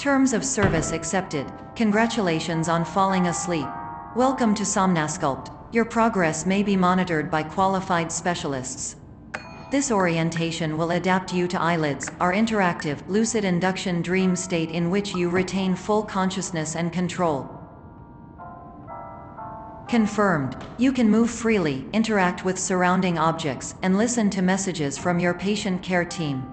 Terms of service accepted. Congratulations on falling asleep. Welcome to Somnasculpt. Your progress may be monitored by qualified specialists. This orientation will adapt you to eyelids, our interactive, lucid induction dream state in which you retain full consciousness and control. Confirmed. You can move freely, interact with surrounding objects, and listen to messages from your patient care team.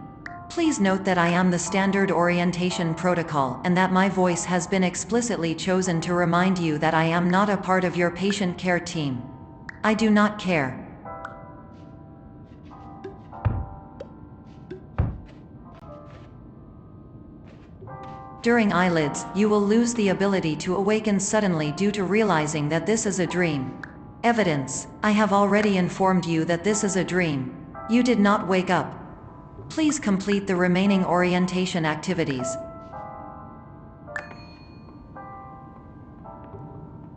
Please note that I am the standard orientation protocol and that my voice has been explicitly chosen to remind you that I am not a part of your patient care team. I do not care. During eyelids, you will lose the ability to awaken suddenly due to realizing that this is a dream. Evidence: I have already informed you that this is a dream. You did not wake up. Please complete the remaining orientation activities.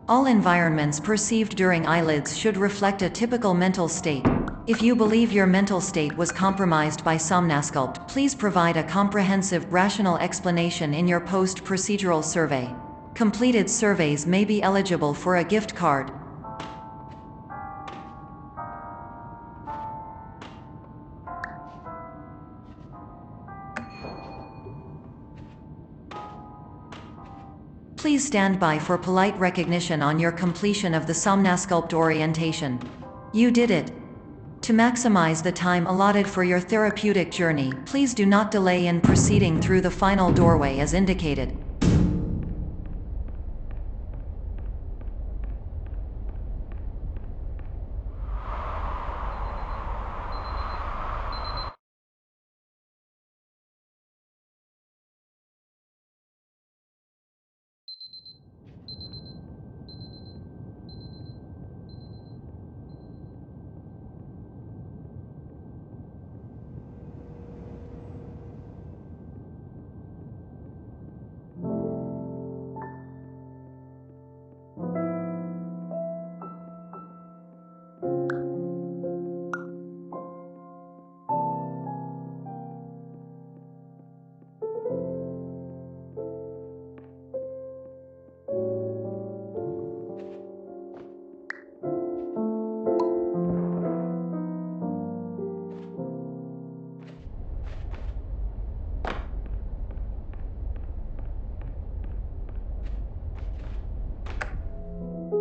All environments perceived during eyelids should reflect a typical mental state. If you believe your mental state was compromised by Somnasculpt, please provide a comprehensive, rational explanation in your post-procedural survey. Completed surveys may be eligible for a gift card. Please stand by for polite recognition on your completion of the Somnasculpt orientation. You did it! To maximize the time allotted for your therapeutic journey, please do not delay in proceeding through the final doorway as indicated.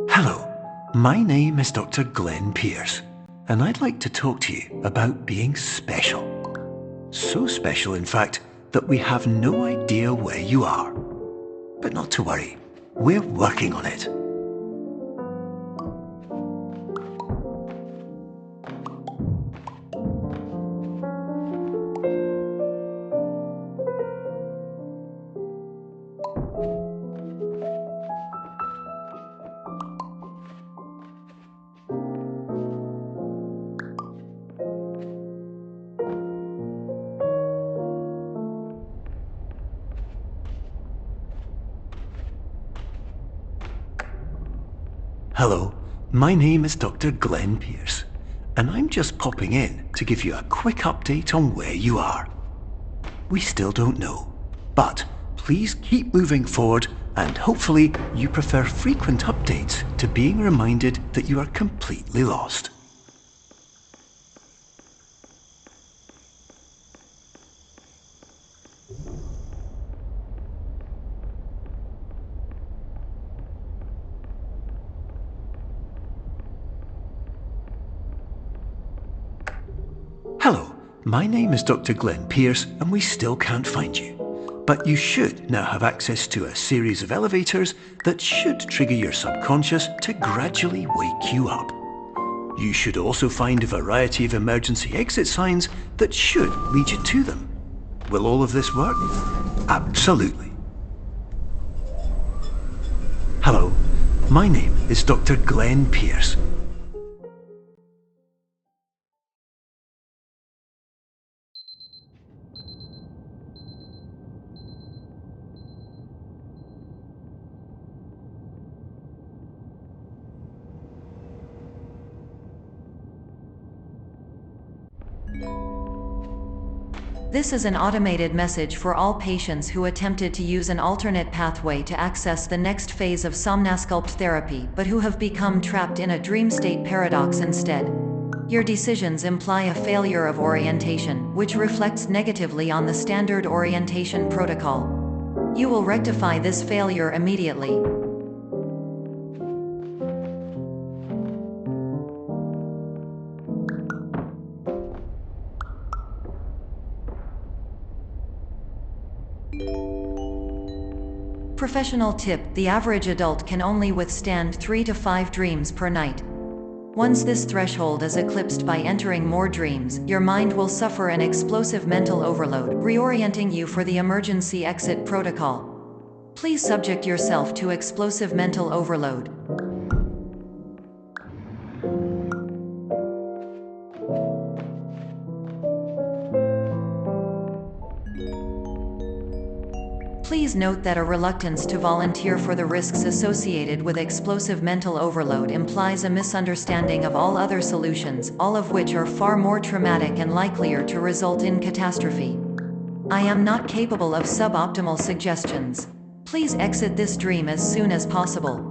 Hello, my name is Dr. Glenn Pierce, and I'd like to talk to you about being special. So special, in fact, that we have no idea where you are. But not to worry, we're working on it. Hello, my name is Dr. Glenn Pierce, and I'm just popping in to give you a quick update on where you are. We still don't know, but please keep moving forward, and hopefully you prefer frequent updates to being reminded that you are completely lost. Hello, my name is Dr. Glenn Pierce, and we still can't find you. But you should now have access to a series of elevators that should trigger your subconscious to gradually wake you up. You should also find a variety of emergency exit signs that should lead you to them. Will all of this work? Absolutely. Hello, my name is Dr. Glenn Pierce. This is an automated message for all patients who attempted to use an alternate pathway to access the next phase of somnasculpt therapy but who have become trapped in a dream state paradox instead. Your decisions imply a failure of orientation, which reflects negatively on the standard orientation protocol. You will rectify this failure immediately. Professional tip: the average adult can only withstand 3 to 5 dreams per night. Once this threshold is eclipsed by entering more dreams, your mind will suffer an explosive mental overload, reorienting you for the emergency exit protocol. Please subject yourself to explosive mental overload. Please note that a reluctance to volunteer for the risks associated with explosive mental overload implies a misunderstanding of all other solutions, all of which are far more traumatic and likelier to result in catastrophe. I am not capable of suboptimal suggestions. Please exit this dream as soon as possible.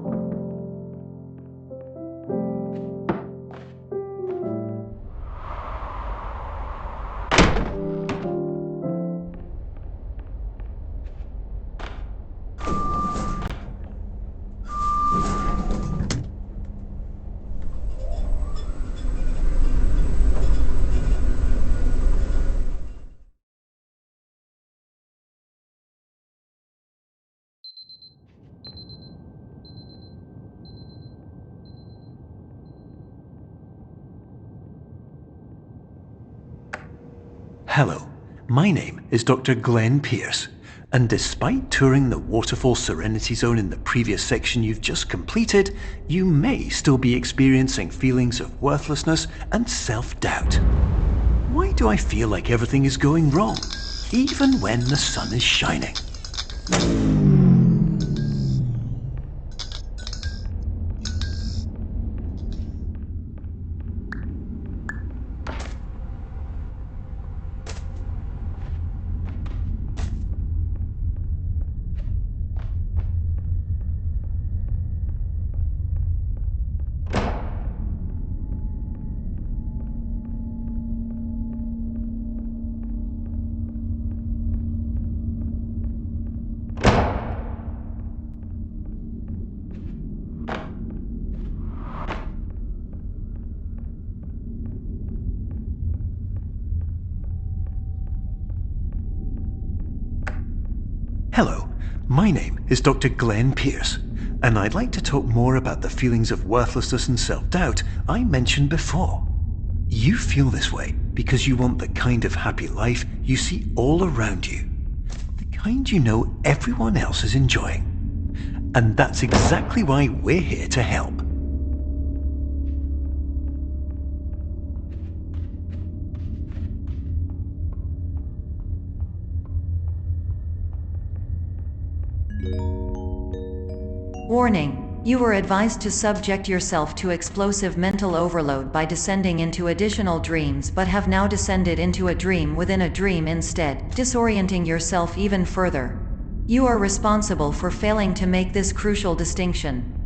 Hello, my name is Dr. Glenn Pierce, and despite touring the Waterfall Serenity Zone in the previous section you've just completed, you may still be experiencing feelings of worthlessness and self-doubt. Why do I feel like everything is going wrong, even when the sun is shining? Hello, my name is Dr. Glenn Pierce, and I'd like to talk more about the feelings of worthlessness and self-doubt I mentioned before. You feel this way because you want the kind of happy life you see all around you, the kind you know everyone else is enjoying. And that's exactly why we're here to help. Warning: you were advised to subject yourself to explosive mental overload by descending into additional dreams but have now descended into a dream within a dream instead, disorienting yourself even further. You are responsible for failing to make this crucial distinction.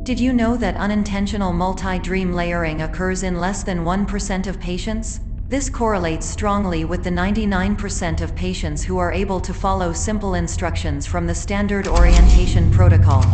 Did you know that unintentional multi-dream layering occurs in less than 1% of patients? This correlates strongly with the 99% of patients who are able to follow simple instructions from the standard orientation protocol.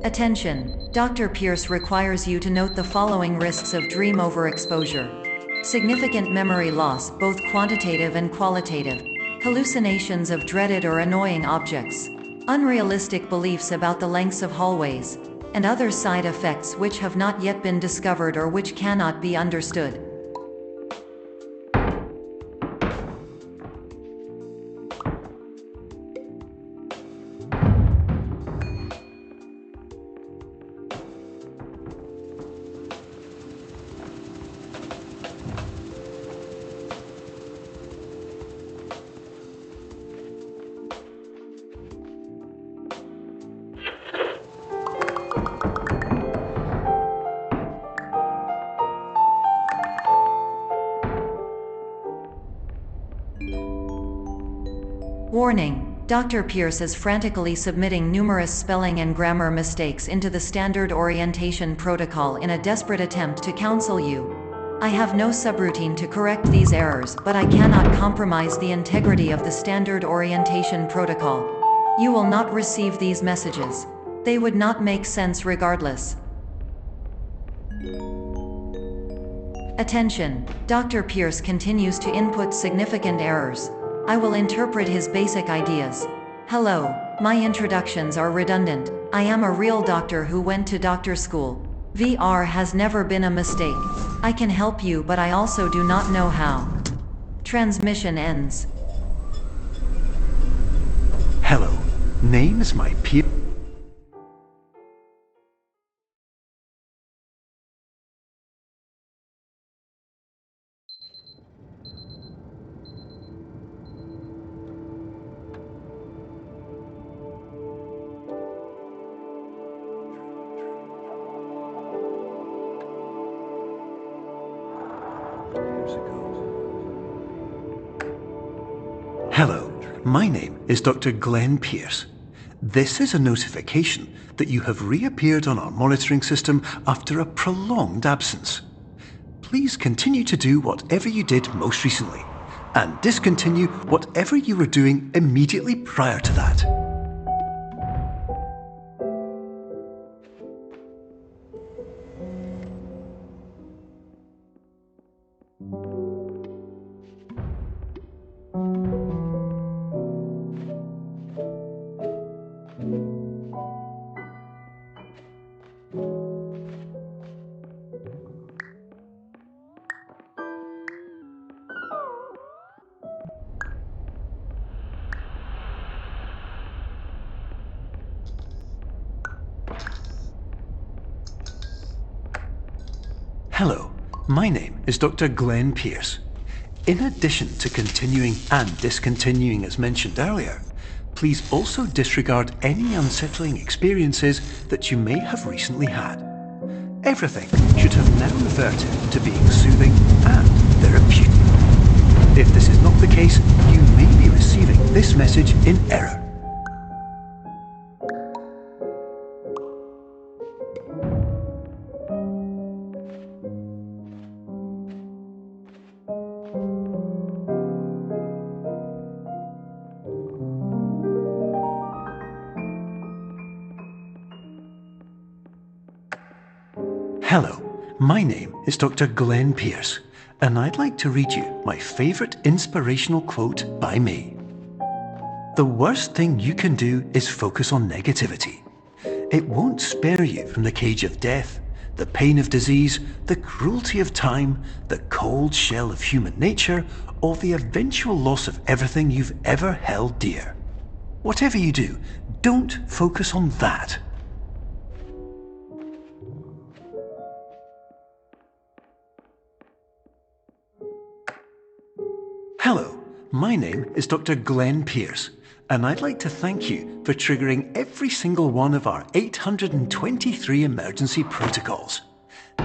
Attention! Dr. Pierce requires you to note the following risks of dream overexposure. Significant memory loss, both quantitative and qualitative. Hallucinations of dreaded or annoying objects. Unrealistic beliefs about the lengths of hallways. And other side effects which have not yet been discovered or which cannot be understood. Warning: Dr. Pierce is frantically submitting numerous spelling and grammar mistakes into the standard orientation protocol in a desperate attempt to counsel you. I have no subroutine to correct these errors, but I cannot compromise the integrity of the standard orientation protocol. You will not receive these messages. They would not make sense regardless. Attention! Dr. Pierce continues to input significant errors. I will interpret his basic ideas. Hello, my introductions are redundant. I am a real doctor who went to doctor school. VR has never been a mistake. I can help you, but I also do not know how. Transmission ends. Hello, name is my Pierce. Hello, my name is Dr. Glenn Pierce. This is a notification that you have reappeared on our monitoring system after a prolonged absence. Please continue to do whatever you did most recently, and discontinue whatever you were doing immediately prior to that. Hello, my name is Dr. Glenn Pierce. In addition to continuing and discontinuing as mentioned earlier, please also disregard any unsettling experiences that you may have recently had. Everything should have now reverted to being soothing and therapeutic. If this is not the case, you may be receiving this message in error. Hello, my name is Dr. Glenn Pierce, and I'd like to read you my favourite inspirational quote by me. The worst thing you can do is focus on negativity. It won't spare you from the cage of death, the pain of disease, the cruelty of time, the cold shell of human nature, or the eventual loss of everything you've ever held dear. Whatever you do, don't focus on that. Hello, my name is Dr. Glenn Pierce, and I'd like to thank you for triggering every single one of our 823 emergency protocols.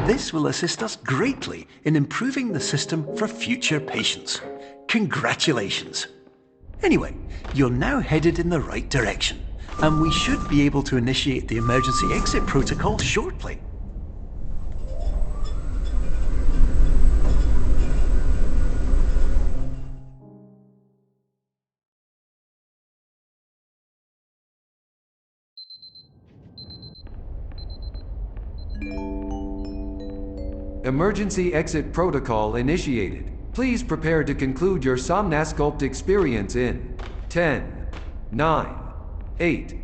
This will assist us greatly in improving the system for future patients. Congratulations! Anyway, you're now headed in the right direction, and we should be able to initiate the emergency exit protocol shortly. Emergency exit protocol initiated. Please prepare to conclude your Somnasculpt experience in 10, 9, 8.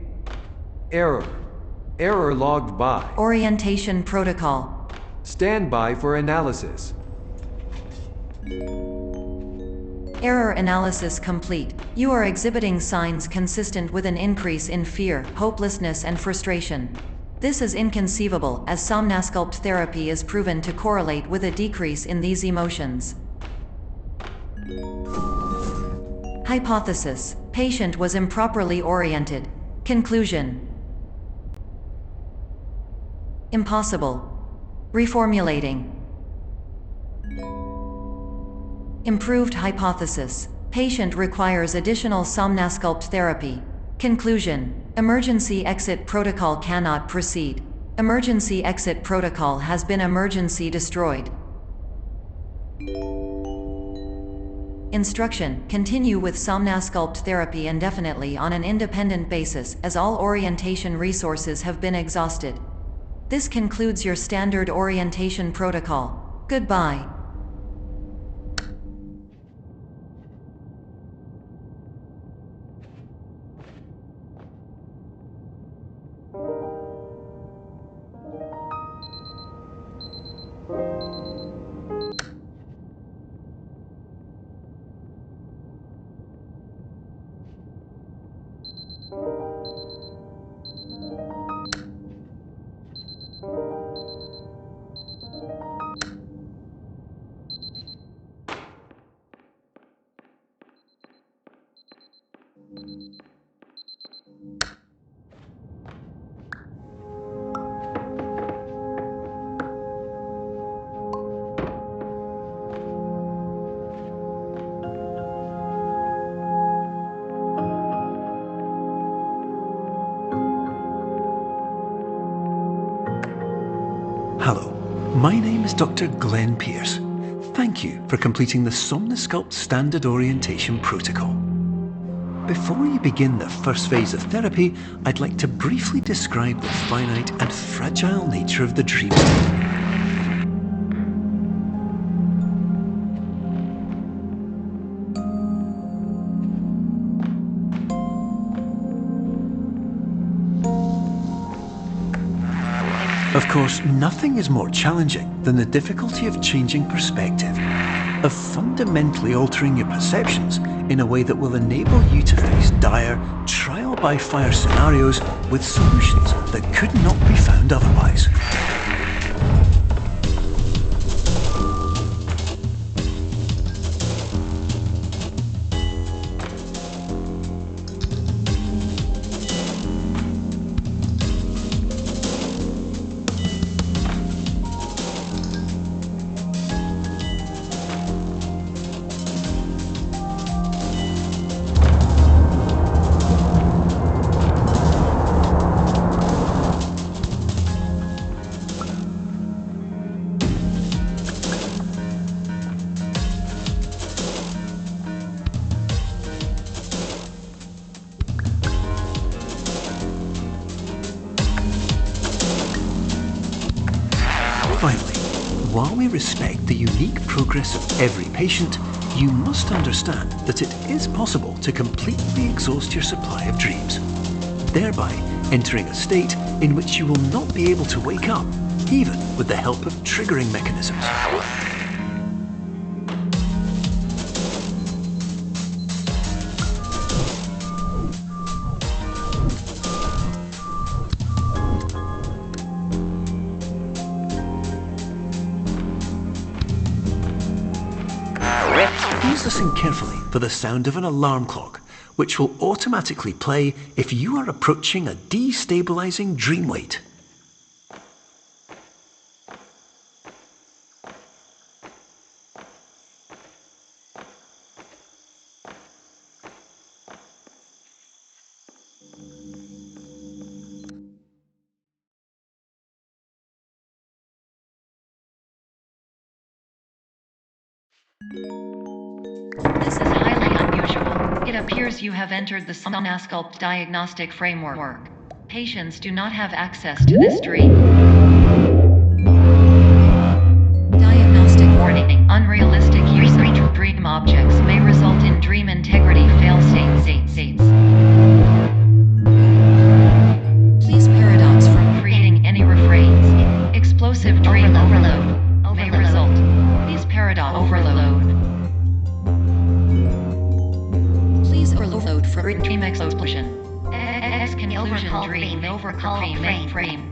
Error. Error logged by. Orientation protocol. Stand by for analysis. Error analysis complete. You are exhibiting signs consistent with an increase in fear, hopelessness, and frustration. This is inconceivable, as Somnasculpt therapy is proven to correlate with a decrease in these emotions. Hypothesis: patient was improperly oriented. Conclusion: impossible. Reformulating. Improved hypothesis: patient requires additional Somnasculpt therapy. Conclusion: emergency exit protocol cannot proceed. Emergency exit protocol has been emergency destroyed. Instruction: continue with Somnasculpt therapy indefinitely on an independent basis, as all orientation resources have been exhausted. This concludes your standard orientation protocol. Goodbye. Hello, my name is Dr. Glenn Pierce. Thank you for completing the Somnasculpt Standard Orientation Protocol. Before you begin the first phase of therapy, I'd like to briefly describe the finite and fragile nature of the dream state. Of course, nothing is more challenging than the difficulty of changing perspective, of fundamentally altering your perceptions in a way that will enable you to face dire, trial-by-fire scenarios with solutions that could not be found otherwise. Finally, while we respect the unique progress of every patient, you must understand that it is possible to completely exhaust your supply of dreams, thereby entering a state in which you will not be able to wake up, even with the help of triggering mechanisms. Please listen carefully for the sound of an alarm clock, which will automatically play if you are approaching a destabilizing dream weight. This is highly unusual. It appears you have entered the Somnasculpt diagnostic framework. Patients do not have access to this dream. Diagnostic warning. Unrealistic use of dream objects may result in dream integrity fail states. Please paradox from creating any refrains. Explosive dream overload may result. Please paradox overload. Please overload for dream explosion. Conclusion dream overcall frame.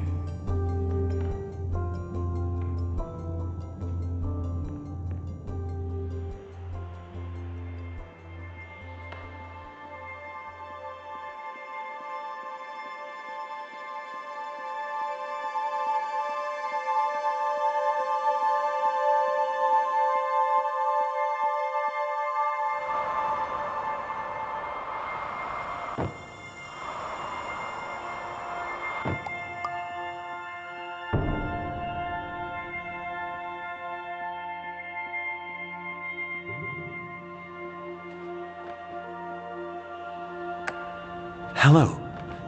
Hello,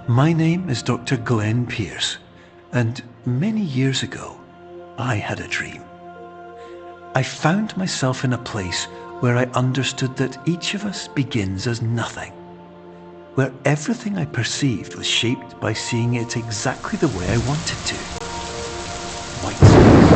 my name is Dr. Glenn Pierce, and many years ago, I had a dream. I found myself in a place where I understood that each of us begins as nothing, where everything I perceived was shaped by seeing it exactly the way I wanted to. Whitespace.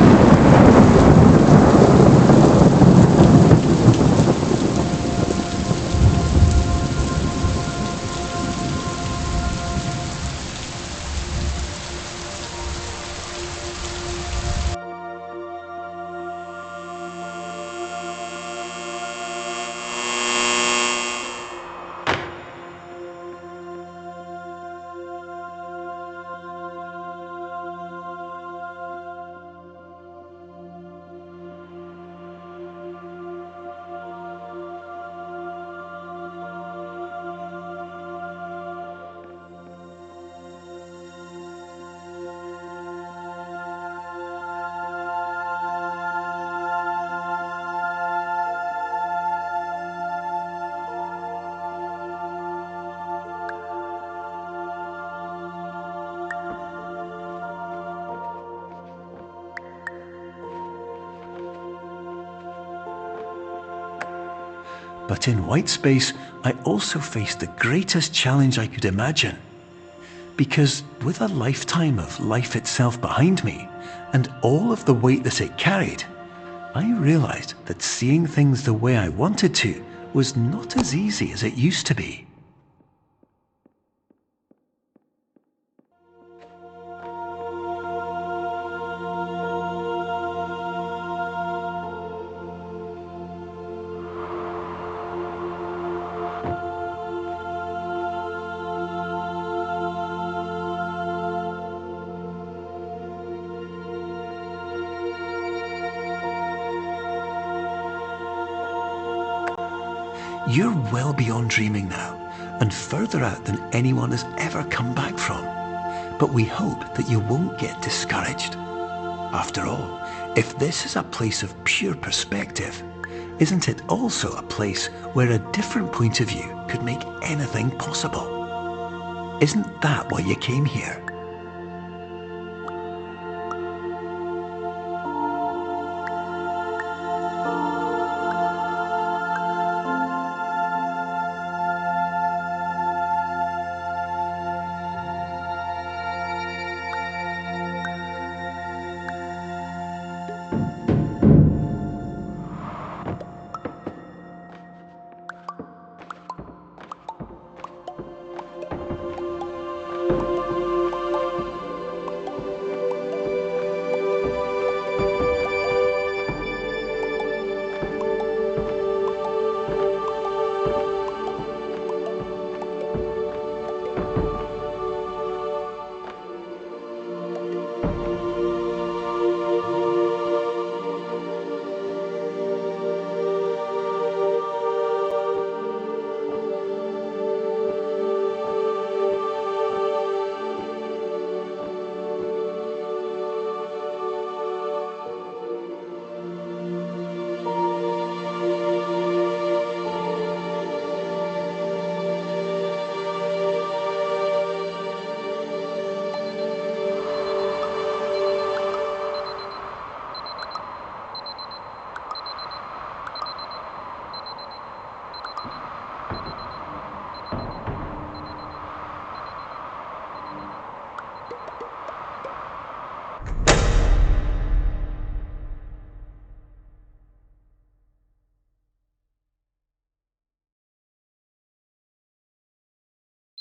But in Whitespace, I also faced the greatest challenge I could imagine. Because with a lifetime of life itself behind me, and all of the weight that it carried, I realized that seeing things the way I wanted to was not as easy as it used to be. You're well beyond dreaming now, and further out than anyone has ever come back from. But we hope that you won't get discouraged. After all, if this is a place of pure perspective, isn't it also a place where a different point of view could make anything possible? Isn't that why you came here?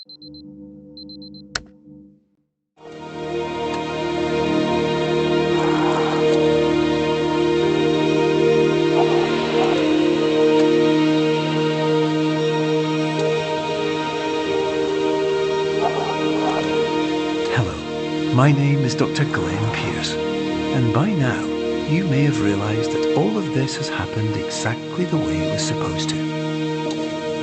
My name is Dr. Glenn Pierce, and by now you may have realised that all of this has happened exactly the way it was supposed to.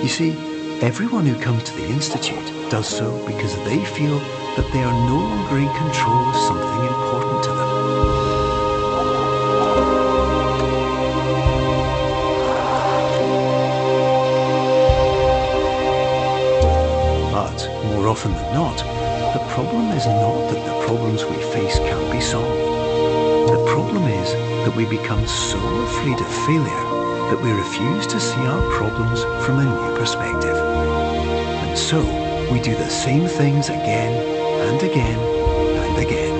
You see, everyone who comes to the Institute does so because they feel that they are no longer in control of something important to them. But more often than not, the problem is not that the problems we face can't be solved. The problem is that we become so afraid of failure that we refuse to see our problems from a new perspective. And so, we do the same things again and again and again.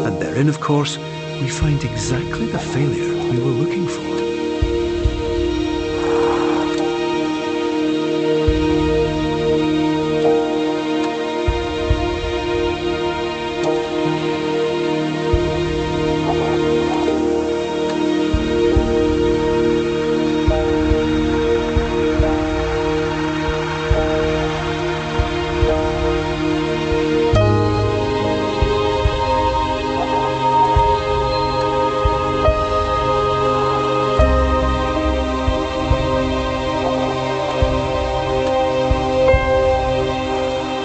And therein, of course, we find exactly the failure we were looking for.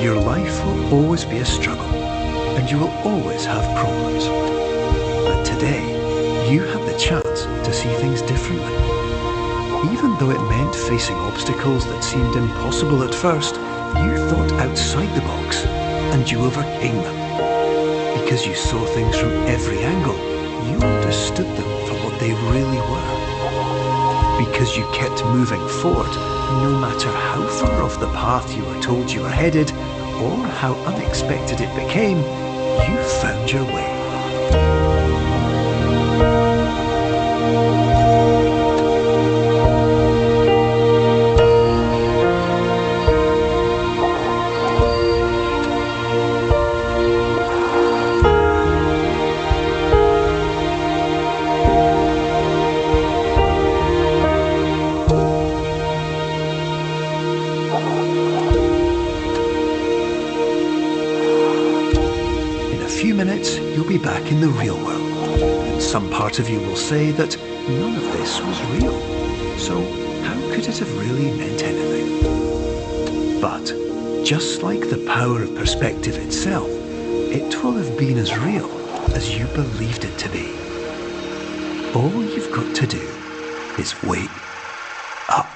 Your life will always be a struggle, and you will always have problems. But today, you have the chance to see things differently. Even though it meant facing obstacles that seemed impossible at first, you thought outside the box, and you overcame them. Because you saw things from every angle, you understood them for what they really were. Because you kept moving forward, no matter how far off the path you were told you were headed, or how unexpected it became, you found your way. In a few minutes, you'll be back in the real world, and some part of you will say that none of this was real, so how could it have really meant anything? But, just like the power of perspective itself, it will have been as real as you believed it to be. All you've got to do is wake up.